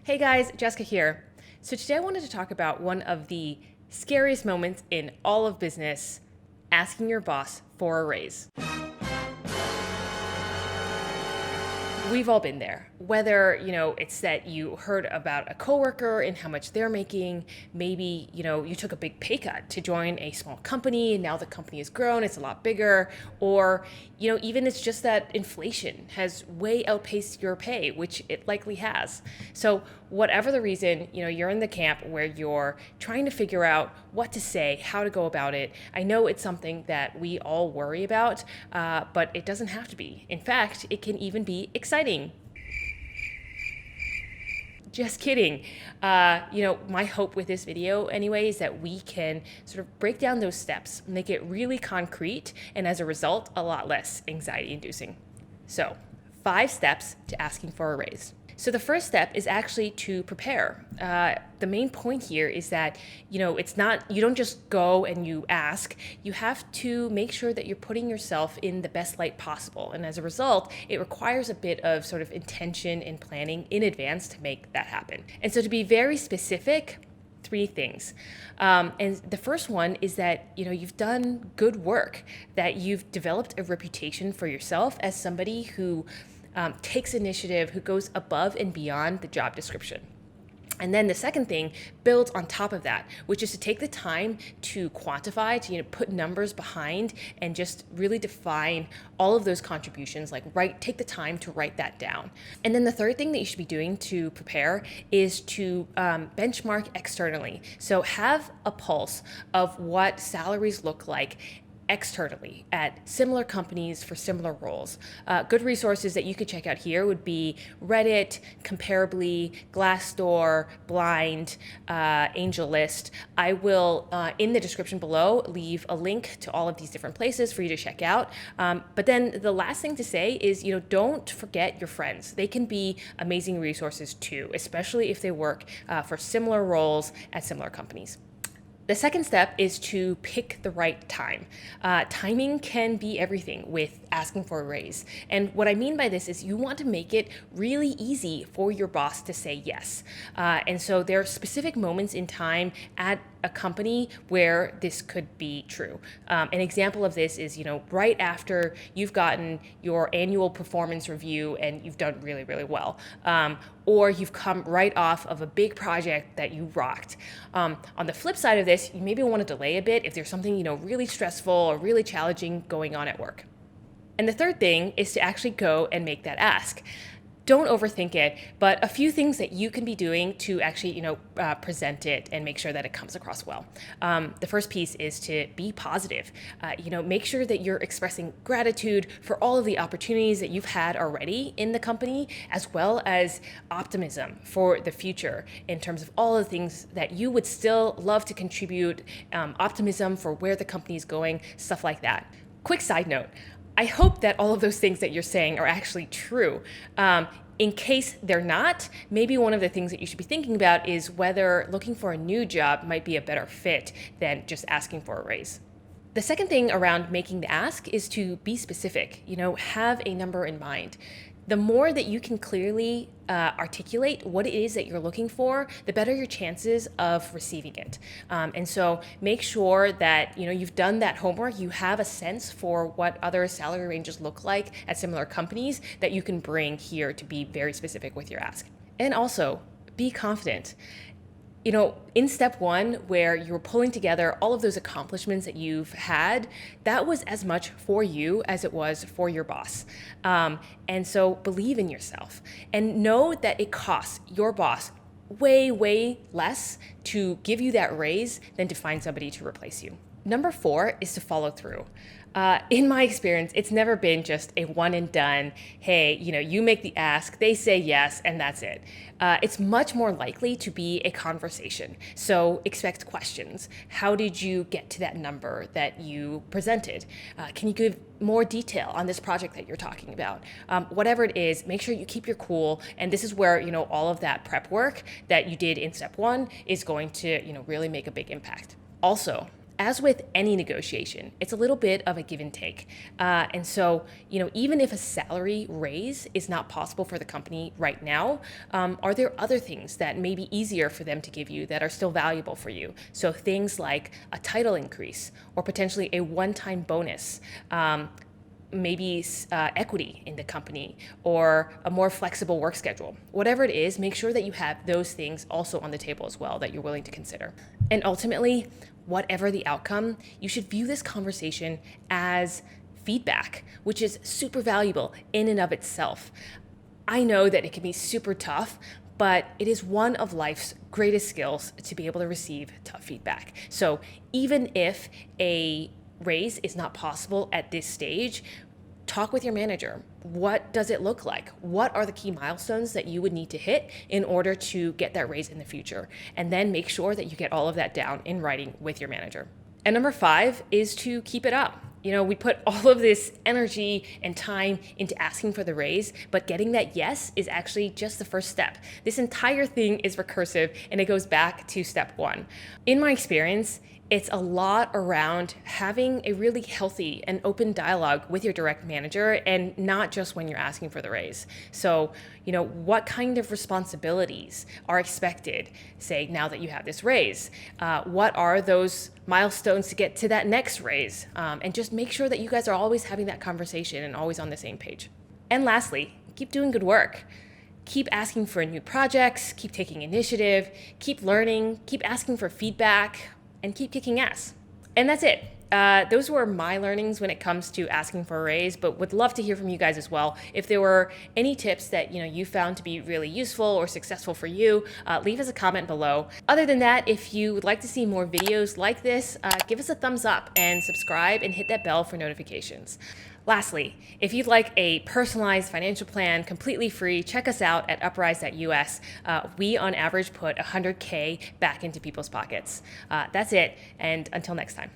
Hey guys, Jessica here. So today I wanted to talk about one of the scariest moments in all of business, asking your boss for a raise. We've all been there. Whether, it's that you heard about a coworker and how much they're making, maybe, you took a big pay cut to join a small company and now the company has grown, it's a lot bigger, or, even it's just that inflation has way outpaced your pay, which it likely has. So whatever the reason, you're in the camp where you're trying to figure out what to say, how to go about it. I know it's something that we all worry about, but it doesn't have to be. In fact, it can even be exciting. Just kidding. My hope with this video anyway is that we can sort of break down those steps, make it really concrete, and as a result, a lot less anxiety inducing. So 5 steps to asking for a raise. So the first step is actually to prepare. The main point here is that, it's not, you don't just go and you ask. You have to make sure that you're putting yourself in the best light possible. And as a result, it requires a bit of sort of intention and planning in advance to make that happen. And so to be very specific, 3 things. And the first one is that, you've done good work, that you've developed a reputation for yourself as somebody who takes initiative, who goes above and beyond the job description. And then the second thing builds on top of that, which is to take the time to quantify, to put numbers behind and just really define all of those contributions, take the time to write that down. And then the third thing that you should be doing to prepare is to benchmark externally. So have a pulse of what salaries look like externally at similar companies for similar roles. Good resources that you could check out here would be Reddit, Comparably, Glassdoor, Blind, AngelList. I will, in the description below, leave a link to all of these different places for you to check out. But then the last thing to say is, don't forget your friends. They can be amazing resources too, especially if they work for similar roles at similar companies. The second step is to pick the right time. Timing can be everything with asking for a raise. And what I mean by this is you want to make it really easy for your boss to say yes. And so there are specific moments in time at a company where this could be true. An example of this is, right after you've gotten your annual performance review and you've done really, really well. Or you've come right off of a big project that you rocked. On the flip side of this, you maybe want to delay a bit if there's something, really stressful or really challenging going on at work. And the third thing is to actually go and make that ask. Don't overthink it, but a few things that you can be doing to actually, present it and make sure that it comes across well. The first piece is to be positive. Make sure that you're expressing gratitude for all of the opportunities that you've had already in the company, as well as optimism for the future in terms of all of the things that you would still love to contribute, optimism for where the company is going, stuff like that. Quick side note. I hope that all of those things that you're saying are actually true. In case they're not, maybe one of the things that you should be thinking about is whether looking for a new job might be a better fit than just asking for a raise. The second thing around making the ask is to be specific, have a number in mind. The more that you can clearly articulate what it is that you're looking for, the better your chances of receiving it. And so make sure that you've done that homework, you have a sense for what other salary ranges look like at similar companies that you can bring here to be very specific with your ask. And also, be confident. In step 1, where you were pulling together all of those accomplishments that you've had, that was as much for you as it was for your boss. And so believe in yourself and know that it costs your boss way, way less to give you that raise than to find somebody to replace you. Number 4 is to follow through. In my experience, it's never been just a one and done, hey, you make the ask, they say yes, and that's it. It's much more likely to be a conversation. So expect questions. How did you get to that number that you presented? Can you give more detail on this project that you're talking about? Whatever it is, make sure you keep your cool. And this is where, all of that prep work that you did in step 1 is going to, really make a big impact. Also, As with any negotiation, it's a little bit of a give and take. And so, even if a salary raise is not possible for the company right now, are there other things that may be easier for them to give you that are still valuable for you? So things like a title increase or potentially a one-time bonus. Maybe equity in the company or a more flexible work schedule. Whatever it is, make sure that you have those things also on the table as well that you're willing to consider. And ultimately, whatever the outcome, you should view this conversation as feedback, which is super valuable in and of itself. I know that it can be super tough, but it is one of life's greatest skills to be able to receive tough feedback. So even if a raise is not possible at this stage, talk with your manager. What does it look like? What are the key milestones that you would need to hit in order to get that raise in the future? And then make sure that you get all of that down in writing with your manager. And number 5 is to keep it up. We put all of this energy and time into asking for the raise, but getting that yes is actually just the first step. This entire thing is recursive and it goes back to step 1. In my experience, it's a lot around having a really healthy and open dialogue with your direct manager and not just when you're asking for the raise. So, what kind of responsibilities are expected, say, now that you have this raise? What are those milestones to get to that next raise? And just make sure that you guys are always having that conversation and always on the same page. And lastly, keep doing good work. Keep asking for new projects, keep taking initiative, keep learning, keep asking for feedback, and keep kicking ass. And that's it. Those were my learnings when it comes to asking for a raise, but would love to hear from you guys as well. If there were any tips that you found to be really useful or successful for you, leave us a comment below. Other than that, if you would like to see more videos like this, give us a thumbs up and subscribe and hit that bell for notifications. Lastly, if you'd like a personalized financial plan completely free, check us out at uprise.us. We, on average, put $100K back into people's pockets. That's it, and until next time.